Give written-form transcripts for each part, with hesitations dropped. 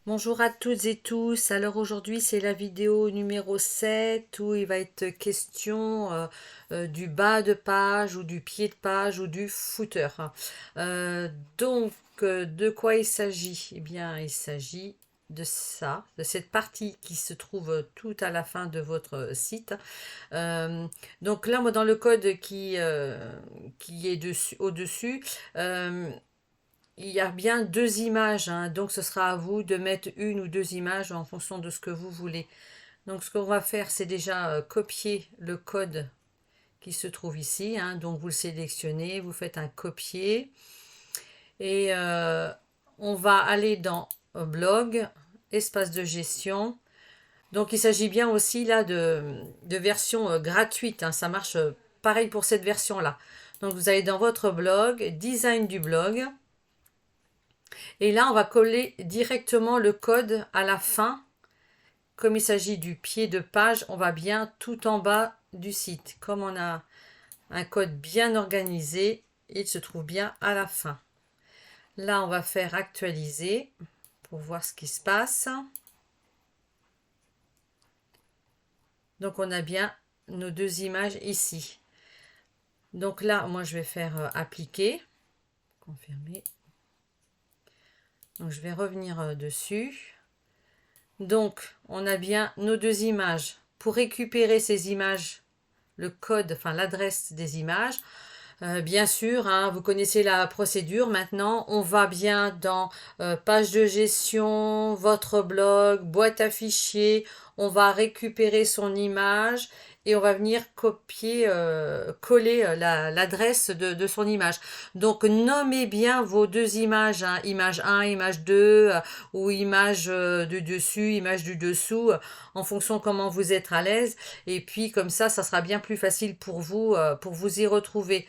Bonjour à toutes et tous. Alors aujourd'hui, c'est la vidéo numéro 7 où il va être question du bas de page ou du pied de page ou du footer. Euh, de quoi il s'agit? Eh bien, il s'agit de ça, de cette partie qui se trouve tout à la fin de votre site. Euh, donc là, moi, dans le code qui est dessus, au-dessus, euh, il y a bien deux images, hein, donc ce sera à vous de mettre une ou deux images en fonction de ce que vous voulez. Donc ce qu'on va faire, c'est déjà copier le code qui se trouve ici, hein, donc vous le sélectionnez, vous faites un copier et on va aller dans blog, espace de gestion. Donc il s'agit bien aussi là de version gratuite, hein, ça marche pareil pour cette version-là. Donc vous allez dans votre blog, design du blog. Et là, on va coller directement le code à la fin. Comme il s'agit du pied de page, on va bien tout en bas du site. Comme on a un code bien organisé, il se trouve bien à la fin. Là, on va faire actualiser pour voir ce qui se passe. Donc, on a bien nos deux images ici. Donc là, moi, je vais faire appliquer, confirmer. Donc, je vais revenir dessus. Donc, on a bien nos deux images. Pour récupérer ces images, le code, enfin l'adresse des images, bien sûr, hein, vous connaissez la procédure. Maintenant, on va bien dans page de gestion, votre blog, boîte à fichiers. On va récupérer son image et on va venir copier, coller l'adresse de son image. Donc, nommez bien vos deux images, hein, image 1, image 2, ou image du dessus, image du dessous, en fonction de comment vous êtes à l'aise. Et puis, comme ça sera bien plus facile pour vous y retrouver.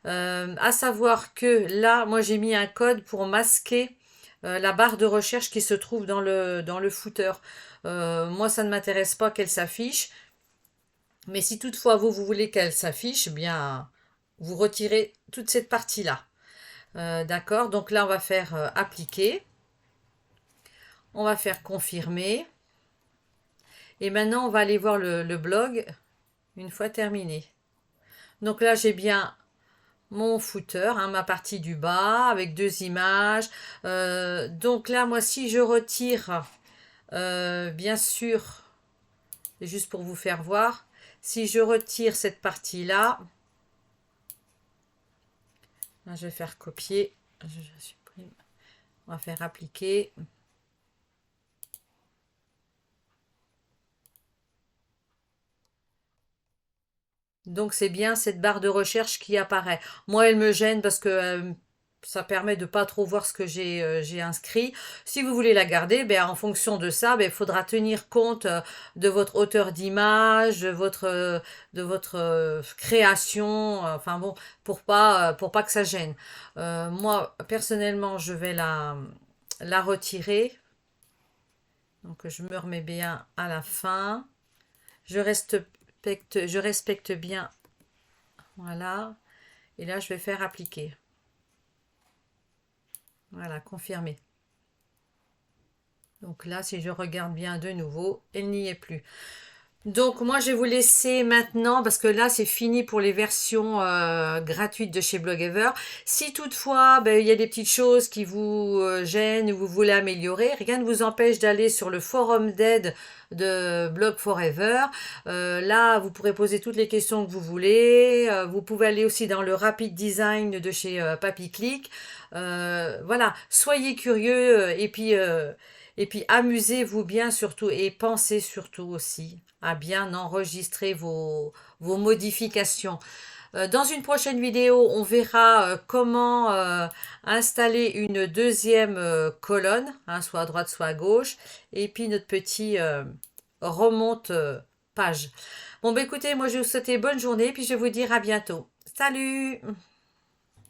À savoir que là, moi j'ai mis un code pour masquer la barre de recherche qui se trouve dans le footer. Moi, ça ne m'intéresse pas qu'elle s'affiche, mais si toutefois vous voulez qu'elle s'affiche, eh bien vous retirez toute cette partie-là. D'accord, donc là on va faire appliquer, on va faire confirmer, et maintenant on va aller voir le blog une fois terminé. Donc là j'ai bien mon footer, hein, ma partie du bas avec deux images. Donc là, moi, si je retire, bien sûr, juste pour vous faire voir, si je retire cette partie-là, je vais faire copier, je supprime, on va faire appliquer. Donc c'est bien cette barre de recherche qui apparaît. Moi, elle me gêne parce que ça permet de pas trop voir ce que j'ai inscrit. Si vous voulez la garder, ben, en fonction de ça, ben, il faudra tenir compte de votre hauteur d'image, de votre création. Enfin bon, pour pas que ça gêne. Moi, personnellement, je vais la retirer. Donc je me remets bien à la fin. Je respecte bien. Voilà. Et là, je vais faire appliquer. Voilà, confirmer. Donc là, si je regarde bien de nouveau, elle n'y est plus. Donc moi, je vais vous laisser maintenant parce que là, c'est fini pour les versions gratuites de chez Blogever. Si toutefois, ben, il y a des petites choses qui vous gênent ou vous voulez améliorer, rien ne vous empêche d'aller sur le forum d'aide de Blog Forever. Là, vous pourrez poser toutes les questions que vous voulez. Vous pouvez aller aussi dans le Rapid Design de chez PapiClick. Voilà, soyez curieux et puis amusez-vous bien surtout et pensez surtout aussi à bien enregistrer vos modifications. Dans une prochaine vidéo, on verra comment installer une deuxième colonne, hein, soit à droite, soit à gauche, et puis notre petit remonte page. Bon, bah écoutez, moi je vais vous souhaiter bonne journée, puis je vais vous dire à bientôt. Salut!